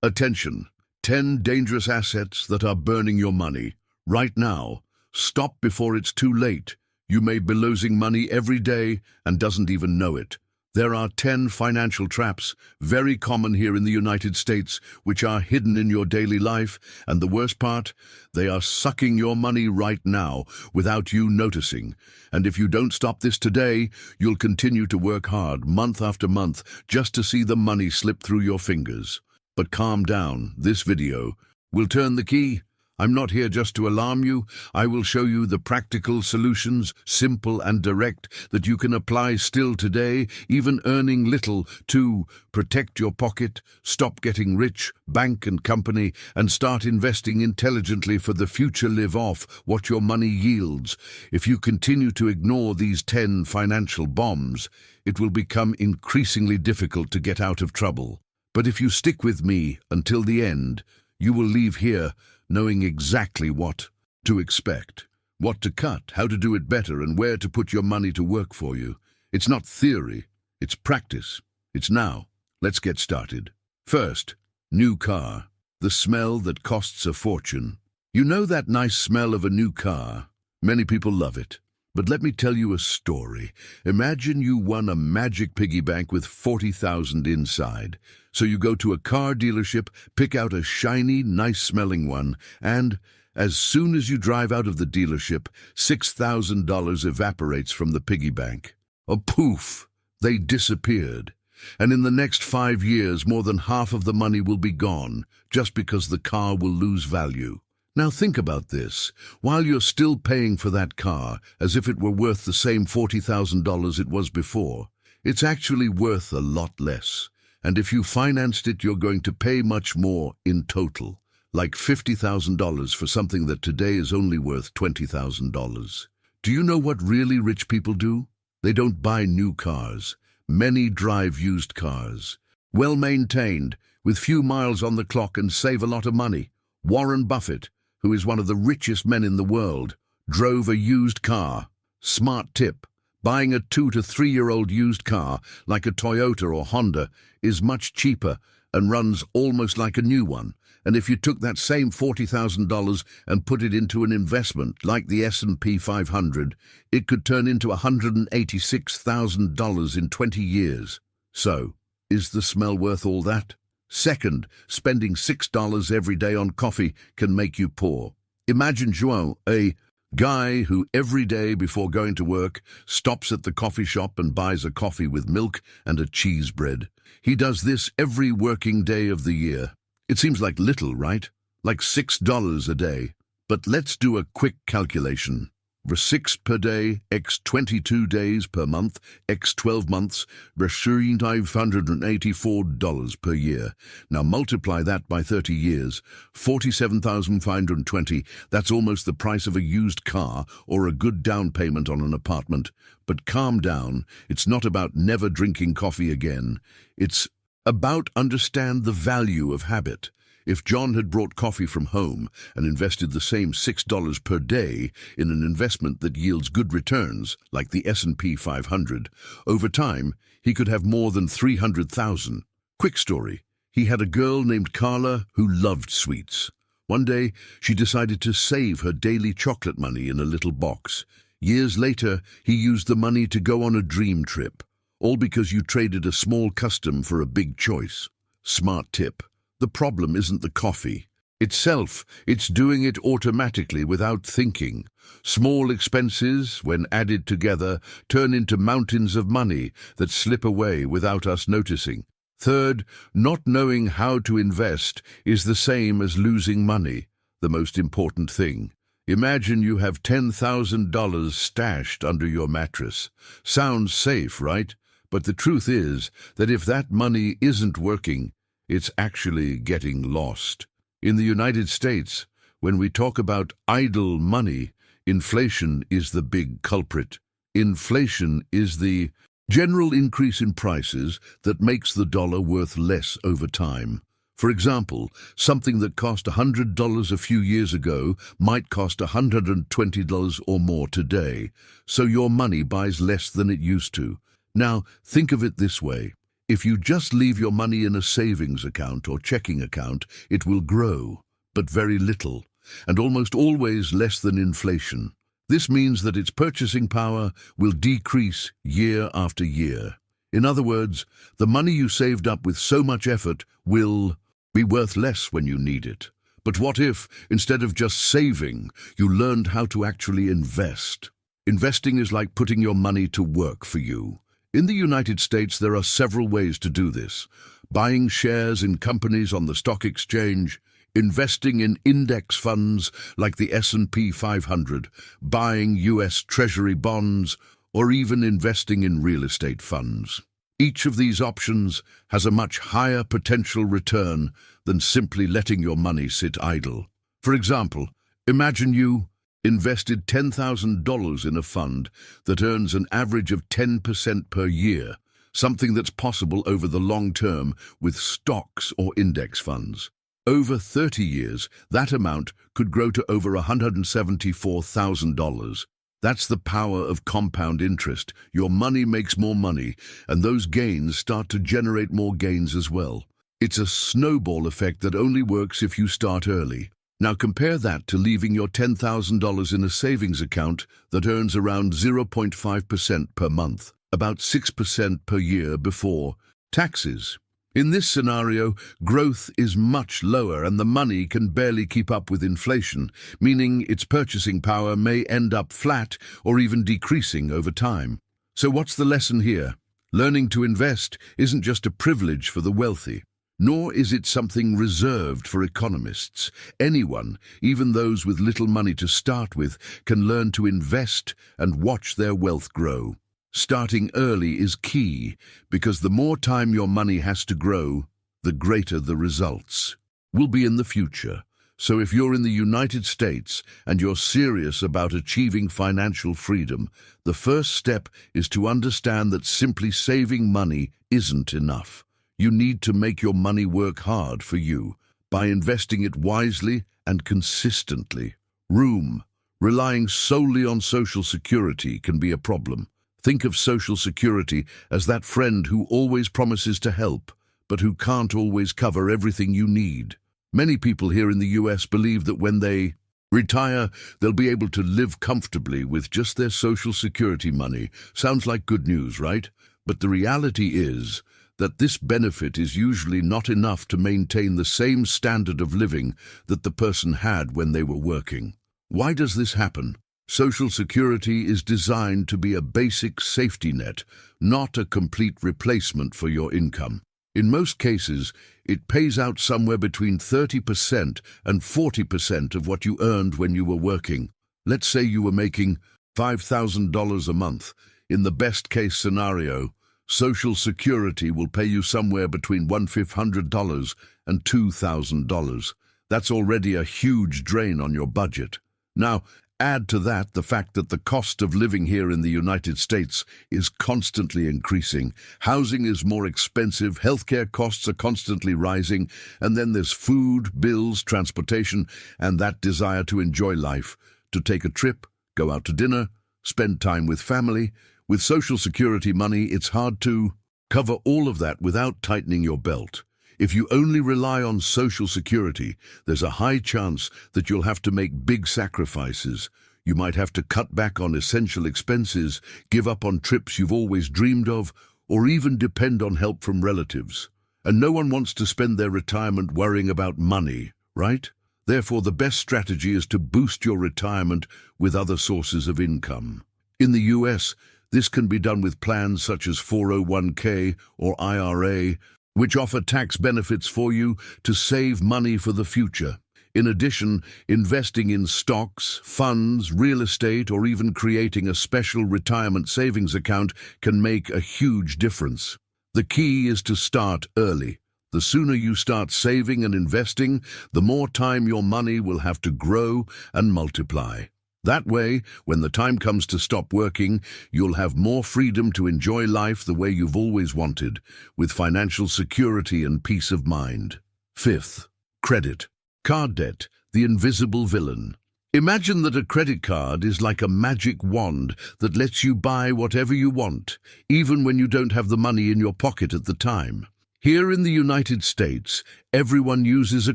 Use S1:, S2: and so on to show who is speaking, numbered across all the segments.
S1: Attention, 10 dangerous assets that are burning your money. Right now, stop before it's too late. You may be losing money every day and doesn't even know it. There are 10 financial traps, very common here in the United States, which are hidden in your daily life, and the worst part, they are sucking your money right now without you noticing. And if you don't stop this today, you'll continue to work hard month after month just to see the money slip through your fingers. But calm down, this video will turn the key. I'm not here just to alarm you. I will show you the practical solutions, simple and direct, that you can apply still today, even earning little, to protect your pocket, stop getting rich, bank and company, and start investing intelligently for the future. Live off what your money yields. If you continue to ignore these 10 financial bombs, it will become increasingly difficult to get out of trouble. But if you stick with me until the end, you will leave here knowing exactly what to expect, what to cut, how to do it better, and where to put your money to work for you. It's not theory, it's practice. It's now. Let's get started. First, new car. The smell that costs a fortune. You know that nice smell of a new car? Many people love it. But let me tell you a story. Imagine you won a magic piggy bank with 40,000 inside. So you go to a car dealership, pick out a shiny, nice-smelling one, and as soon as you drive out of the dealership, $6,000 evaporates from the piggy bank. A poof! They disappeared. And in the next 5 years, more than half of the money will be gone, just because the car will lose value. Now think about this. While you're still paying for that car, as if it were worth the same $40,000 it was before, it's actually worth a lot less. And if you financed it, you're going to pay much more in total, like $50,000 for something that today is only worth $20,000. Do you know what really rich people do? They don't buy new cars. Many drive used cars. Well-maintained, with few miles on the clock, and save a lot of money. Warren Buffett, who is one of the richest men in the world, drove a used car. Smart tip. Buying a 2 to 3 year old used car, like a Toyota or Honda, is much cheaper and runs almost like a new one. And if you took that same $40,000 and put it into an investment, like the S&P 500, it could turn into $186,000 in 20 years. So, is the smell worth all that? Second, spending $6 every day on coffee can make you poor. Imagine João, a guy who every day before going to work stops at the coffee shop and buys a coffee with milk and a cheese bread. He does this every working day of the year. It seems like little, right? Like $6 a day. But let's do a quick calculation. For 6 per day, x 22 days per month, x 12 months, $584 per year. Now multiply that by 30 years, 47,520. That's almost the price of a used car or a good down payment on an apartment. But calm down, it's not about never drinking coffee again. It's about understand the value of habit. If John had brought coffee from home and invested the same $6 per day in an investment that yields good returns, like the S&P 500, over time, he could have more than $300,000. Quick story. He had a girl named Carla who loved sweets. One day, she decided to save her daily chocolate money in a little box. Years later, he used the money to go on a dream trip, all because you traded a small custom for a big choice. Smart tip. The problem isn't the coffee itself, it's doing it automatically without thinking. Small expenses, when added together, turn into mountains of money that slip away without us noticing. Third, not knowing how to invest is the same as losing money, the most important thing. Imagine you have $10,000 stashed under your mattress. Sounds safe, right? But the truth is that if that money isn't working, it's actually getting lost. In the United States, when we talk about idle money, inflation is the big culprit. Inflation is the general increase in prices that makes the dollar worth less over time. For example, something that cost $100 a few years ago might cost $120 or more today, so your money buys less than it used to. Now, think of it this way. If you just leave your money in a savings account or checking account, it will grow, but very little, and almost always less than inflation. This means that its purchasing power will decrease year after year. In other words, the money you saved up with so much effort will be worth less when you need it. But what if, instead of just saving, you learned how to actually invest? Investing is like putting your money to work for you. In the United States, there are several ways to do this. Buying shares in companies on the stock exchange, investing in index funds like the S&P 500, buying US Treasury bonds, or even investing in real estate funds. Each of these options has a much higher potential return than simply letting your money sit idle. For example, imagine you invested $10,000 in a fund that earns an average of 10% per year, something that's possible over the long term with stocks or index funds. Over 30 years, that amount could grow to over $174,000. That's the power of compound interest. Your money makes more money, and those gains start to generate more gains as well. It's a snowball effect that only works if you start early. Now compare that to leaving your $10,000 in a savings account that earns around 0.5% per month, about 6% per year before taxes. In this scenario, growth is much lower and the money can barely keep up with inflation, meaning its purchasing power may end up flat or even decreasing over time. So what's the lesson here? Learning to invest isn't just a privilege for the wealthy, nor is it something reserved for economists. Anyone, even those with little money to start with, can learn to invest and watch their wealth grow. Starting early is key, because the more time your money has to grow, the greater the results will be in the future. So if you're in the United States and you're serious about achieving financial freedom, the first step is to understand that simply saving money isn't enough. You need to make your money work hard for you by investing it wisely and consistently. Relying solely on Social Security can be a problem. Think of Social Security as that friend who always promises to help, but who can't always cover everything you need. Many people here in the US believe that when they retire, they'll be able to live comfortably with just their Social Security money. Sounds like good news, right? But the reality is that this benefit is usually not enough to maintain the same standard of living that the person had when they were working. Why does this happen? Social Security is designed to be a basic safety net, not a complete replacement for your income. In most cases, it pays out somewhere between 30% and 40% of what you earned when you were working. Let's say you were making $5,000 a month. In the best-case scenario, Social Security will pay you somewhere between $1,500 and $2,000. That's already a huge drain on your budget. Now, add to that the fact that the cost of living here in the United States is constantly increasing. Housing is more expensive, healthcare costs are constantly rising, and then there's food, bills, transportation, and that desire to enjoy life, to take a trip, go out to dinner, spend time with family. With Social Security money, it's hard to cover all of that without tightening your belt. If you only rely on Social Security, there's a high chance that you'll have to make big sacrifices. You might have to cut back on essential expenses, give up on trips you've always dreamed of, or even depend on help from relatives. And no one wants to spend their retirement worrying about money, right? Therefore, the best strategy is to boost your retirement with other sources of income. In the US, this can be done with plans such as 401k or IRA, which offer tax benefits for you to save money for the future. In addition, investing in stocks, funds, real estate, or even creating a special retirement savings account can make a huge difference. The key is to start early. The sooner you start saving and investing, the more time your money will have to grow and multiply. That way, when the time comes to stop working, you'll have more freedom to enjoy life the way you've always wanted, with financial security and peace of mind. Fifth, credit. Card debt, the invisible villain. Imagine that a credit card is like a magic wand that lets you buy whatever you want, even when you don't have the money in your pocket at the time. Here in the United States, everyone uses a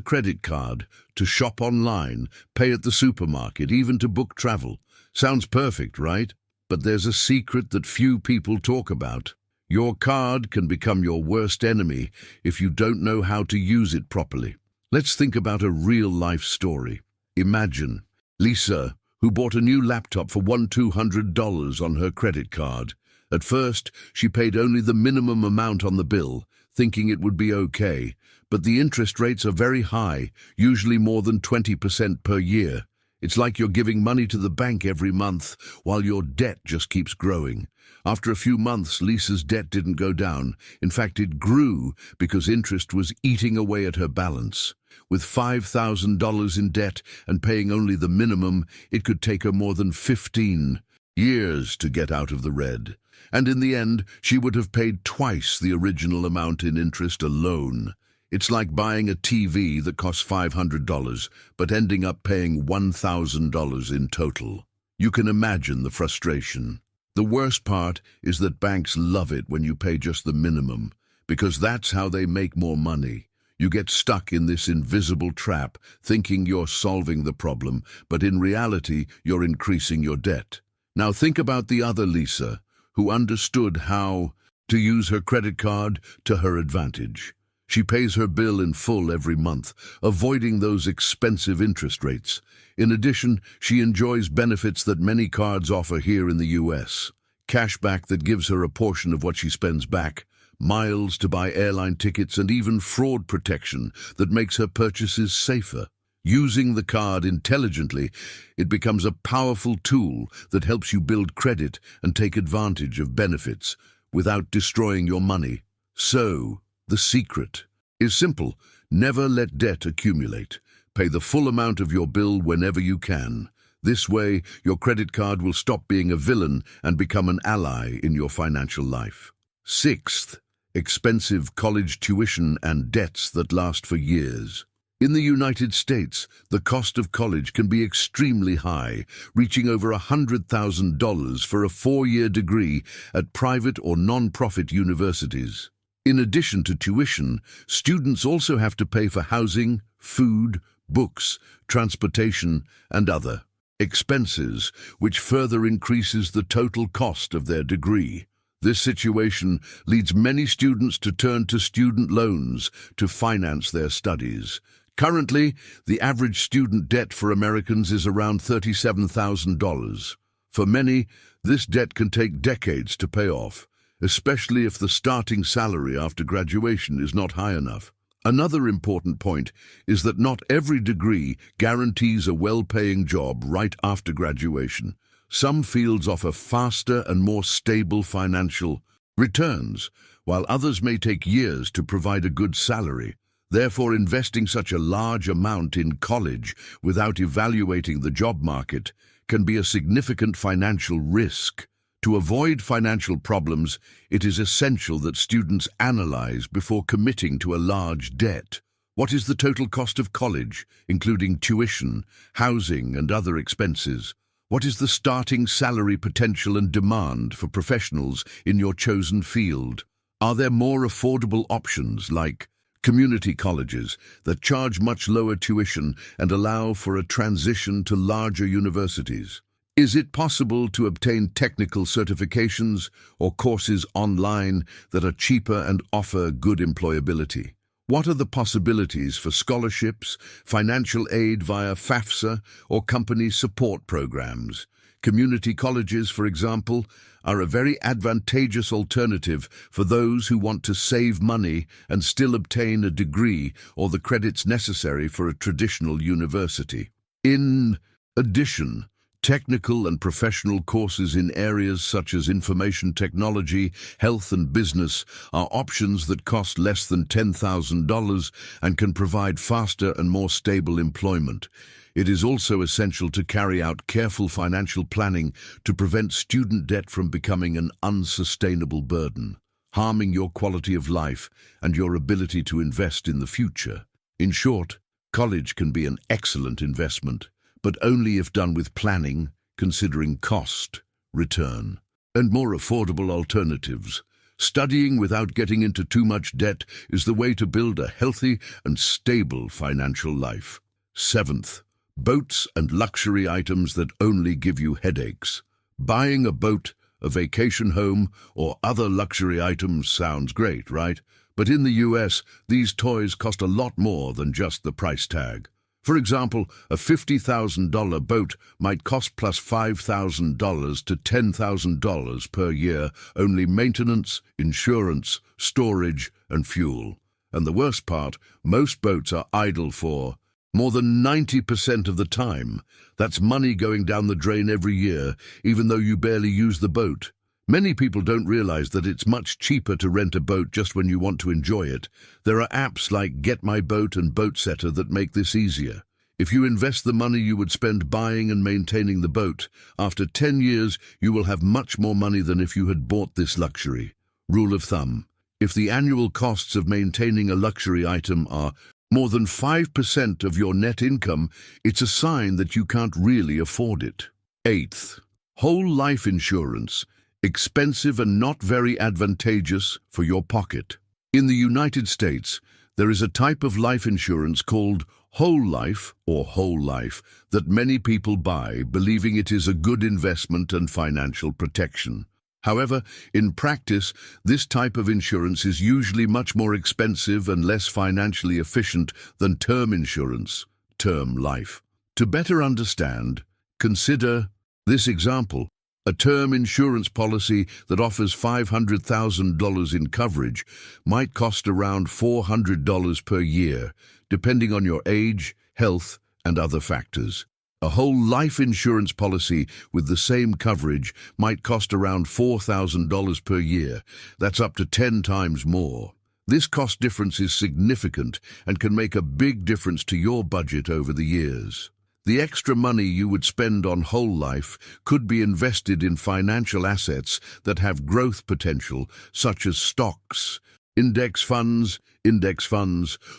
S1: credit card to shop online, pay at the supermarket, even to book travel. Sounds perfect, right? But there's a secret that few people talk about. Your card can become your worst enemy if you don't know how to use it properly. Let's think about a real-life story. Imagine Lisa, who bought a new laptop for $200 on her credit card. At first, she paid only the minimum amount on the bill, thinking it would be okay, but the interest rates are very high, usually more than 20% per year. It's like you're giving money to the bank every month while your debt just keeps growing. After a few months, Lisa's debt didn't go down. In fact, it grew because interest was eating away at her balance. With $5,000 in debt and paying only the minimum, it could take her more than 15 years to get out of the red. And in the end, she would have paid twice the original amount in interest alone. It's like buying a TV that costs $500, but ending up paying $1,000 in total. You can imagine the frustration. The worst part is that banks love it when you pay just the minimum, because that's how they make more money. You get stuck in this invisible trap, thinking you're solving the problem, but in reality, you're increasing your debt. Now think about the other Lisa, who understood how to use her credit card to her advantage. She pays her bill in full every month, avoiding those expensive interest rates. In addition, she enjoys benefits that many cards offer here in the US. Cashback that gives her a portion of what she spends back, miles to buy airline tickets, and even fraud protection that makes her purchases safer. Using the card intelligently, it becomes a powerful tool that helps you build credit and take advantage of benefits without destroying your money. So, the secret is simple. Never let debt accumulate. Pay the full amount of your bill whenever you can. This way, your credit card will stop being a villain and become an ally in your financial life. Sixth, expensive college tuition and debts that last for years. In the United States, the cost of college can be extremely high, reaching over $100,000 for a 4-year degree at private or non-profit universities. In addition to tuition, students also have to pay for housing, food, books, transportation, and other expenses, which further increases the total cost of their degree. This situation leads many students to turn to student loans to finance their studies. Currently, the average student debt for Americans is around $37,000. For many, this debt can take decades to pay off, especially if the starting salary after graduation is not high enough. Another important point is that not every degree guarantees a well-paying job right after graduation. Some fields offer faster and more stable financial returns, while others may take years to provide a good salary. Therefore, investing such a large amount in college without evaluating the job market can be a significant financial risk. To avoid financial problems, it is essential that students analyze before committing to a large debt. What is the total cost of college, including tuition, housing, and other expenses? What is the starting salary potential and demand for professionals in your chosen field? Are there more affordable options like community colleges that charge much lower tuition and allow for a transition to larger universities? Is it possible to obtain technical certifications or courses online that are cheaper and offer good employability? What are the possibilities for scholarships, financial aid via FAFSA, or company support programs? Community colleges, for example, are a very advantageous alternative for those who want to save money and still obtain a degree or the credits necessary for a traditional university. In addition, technical and professional courses in areas such as information technology, health and business are options that cost less than $10,000 and can provide faster and more stable employment. It is also essential to carry out careful financial planning to prevent student debt from becoming an unsustainable burden, harming your quality of life and your ability to invest in the future. In short, college can be an excellent investment, but only if done with planning, considering cost, return, and more affordable alternatives. Studying without getting into too much debt is the way to build a healthy and stable financial life. Seventh, boats and luxury items that only give you headaches. Buying a boat, a vacation home, or other luxury items sounds great, right? But in the US, these toys cost a lot more than just the price tag. For example, a $50,000 boat might cost plus $5,000 to $10,000 per year, only maintenance, insurance, storage, and fuel. And the worst part, most boats are idle for more than 90% of the time. That's money going down the drain every year, even though you barely use the boat. Many people don't realize that it's much cheaper to rent a boat just when you want to enjoy it. There are apps like Get My Boat and BoatSetter that make this easier. If you invest the money you would spend buying and maintaining the boat, after 10 years you will have much more money than if you had bought this luxury. Rule of thumb: if the annual costs of maintaining a luxury item are more than 5% of your net income, it's a sign that you can't really afford it. Eighth, whole life insurance. Expensive and not very advantageous for your pocket. In the United States, there is a type of life insurance called whole life or whole life that many people buy, believing it is a good investment and financial protection. However, in practice, this type of insurance is usually much more expensive and less financially efficient than term insurance, term life. To better understand, consider this example. A term insurance policy that offers $500,000 in coverage might cost around $400 per year, depending on your age, health, and other factors. A whole life insurance policy with the same coverage might cost around $4,000 per year. That's up to 10 times more. This cost difference is significant and can make a big difference to your budget over the years. The extra money you would spend on whole life could be invested in financial assets that have growth potential, such as stocks, index funds,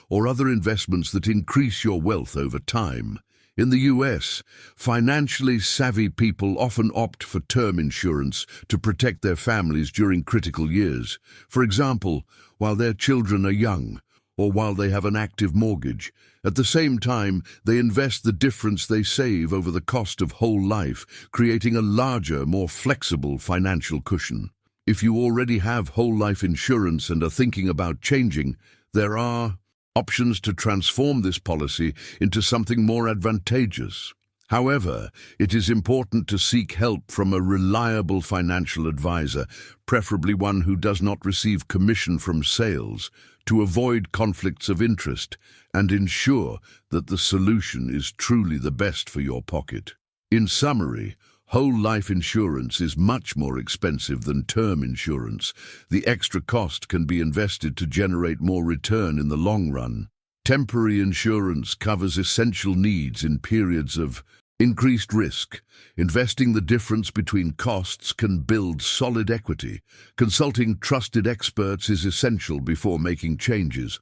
S1: or other investments that increase your wealth over time. In the US, financially savvy people often opt for term insurance to protect their families during critical years. For example, while their children are young, or while they have an active mortgage. At the same time, they invest the difference they save over the cost of whole life, creating a larger, more flexible financial cushion. If you already have whole life insurance and are thinking about changing, there are options to transform this policy into something more advantageous. However, it is important to seek help from a reliable financial advisor, preferably one who does not receive commission from sales, to avoid conflicts of interest and ensure that the solution is truly the best for your pocket. In summary, whole life insurance is much more expensive than term insurance. The extra cost can be invested to generate more return in the long run. Temporary insurance covers essential needs in periods of increased risk. Investing the difference between costs can build solid equity. Consulting trusted experts is essential before making changes.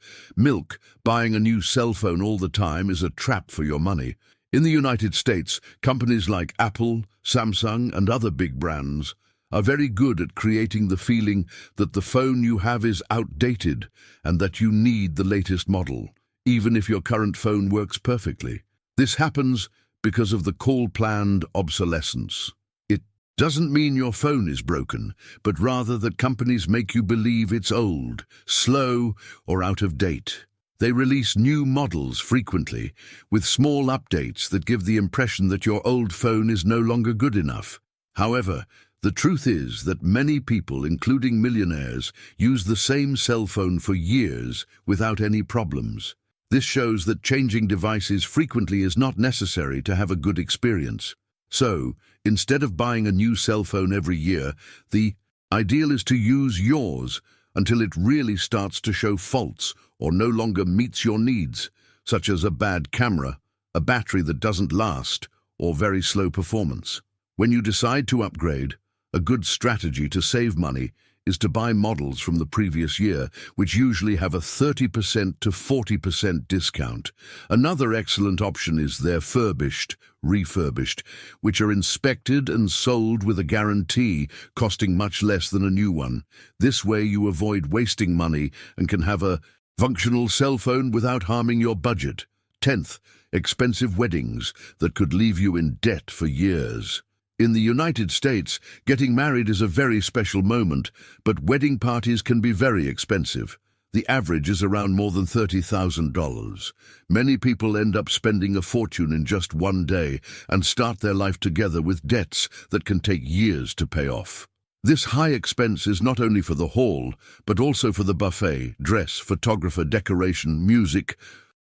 S1: Buying a new cell phone all the time is a trap for your money. In the United States, companies like Apple, Samsung, and other big brands are very good at creating the feeling that the phone you have is outdated and that you need the latest model, even if your current phone works perfectly. This happens because of the planned obsolescence. It doesn't mean your phone is broken, but rather that companies make you believe it's old, slow, or out of date. They release new models frequently, with small updates that give the impression that your old phone is no longer good enough. However, the truth is that many people, including millionaires, use the same cell phone for years without any problems. This shows that changing devices frequently is not necessary to have a good experience. So, instead of buying a new cell phone every year, the ideal is to use yours until it really starts to show faults or no longer meets your needs, such as a bad camera, a battery that doesn't last, or very slow performance. When you decide to upgrade, a good strategy to save money is to buy models from the previous year, which usually have a 30% to 40% discount. Another excellent option is their refurbished, which are inspected and sold with a guarantee, costing much less than a new one. This way you avoid wasting money and can have a functional cell phone without harming your budget. 10th, expensive weddings that could leave you in debt for years. In the United States, getting married is a very special moment, but wedding parties can be very expensive. The average is around more than $30,000. Many people end up spending a fortune in just one day and start their life together with debts that can take years to pay off. This high expense is not only for the hall, but also for the buffet, dress, photographer, decoration, music,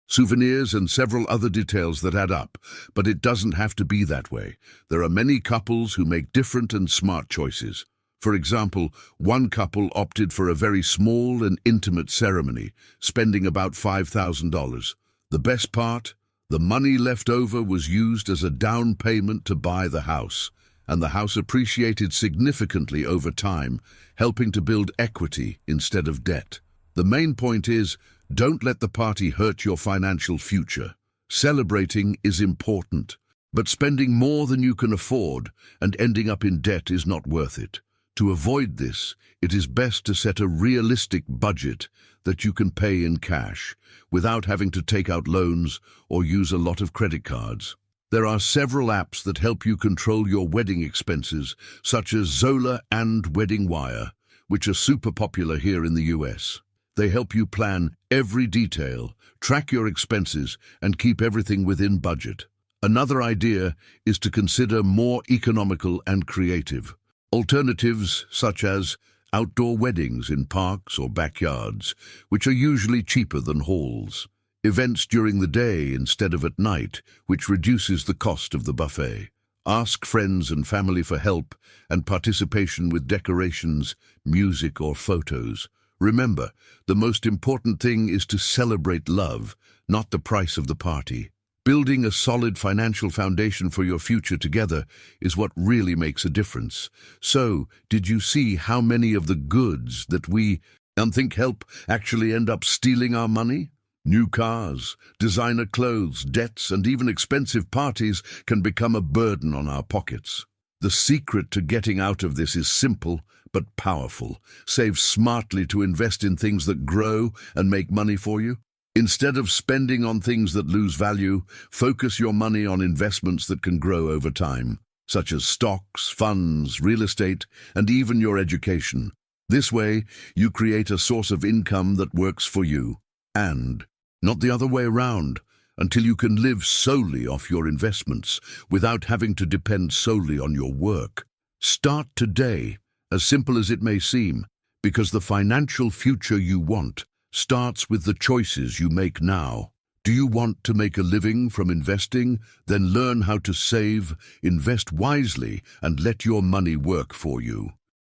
S1: souvenirs, and several other details that add up. But it doesn't have to be that way. There are many couples who make different and smart choices. For example, one couple opted for a very small and intimate ceremony, spending about $5,000. The best part? The money left over was used as a down payment to buy the house, and the house appreciated significantly over time, helping to build equity instead of debt. The main point is, don't let the party hurt your financial future. Celebrating is important, but spending more than you can afford and ending up in debt is not worth it. To avoid this, it is best to set a realistic budget that you can pay in cash, without having to take out loans or use a lot of credit cards. There are several apps that help you control your wedding expenses, such as Zola and Wedding Wire, which are super popular here in the US. They help you plan every detail, track your expenses, and keep everything within budget. Another idea is to consider more economical and creative alternatives, such as outdoor weddings in parks or backyards, which are usually cheaper than halls. Events during the day instead of at night, which reduces the cost of the buffet. Ask friends and family for help and participation with decorations, music, or photos. Remember, the most important thing is to celebrate love, not the price of the party. Building a solid financial foundation for your future together is what really makes a difference. So, did you see how many of the goods that we think help actually end up stealing our money? New cars, designer clothes, debts, and even expensive parties can become a burden on our pockets. The secret to getting out of this is simple but powerful. Save smartly to invest in things that grow and make money for you. Instead of spending on things that lose value, focus your money on investments that can grow over time, such as stocks, funds, real estate, and even your education. This way, you create a source of income that works for you, and not the other way around, until you can live solely off your investments without having to depend solely on your work. Start today, as simple as it may seem, because the financial future you want starts with the choices you make now. Do you want to make a living from investing? Then learn how to save, invest wisely, and let your money work for you.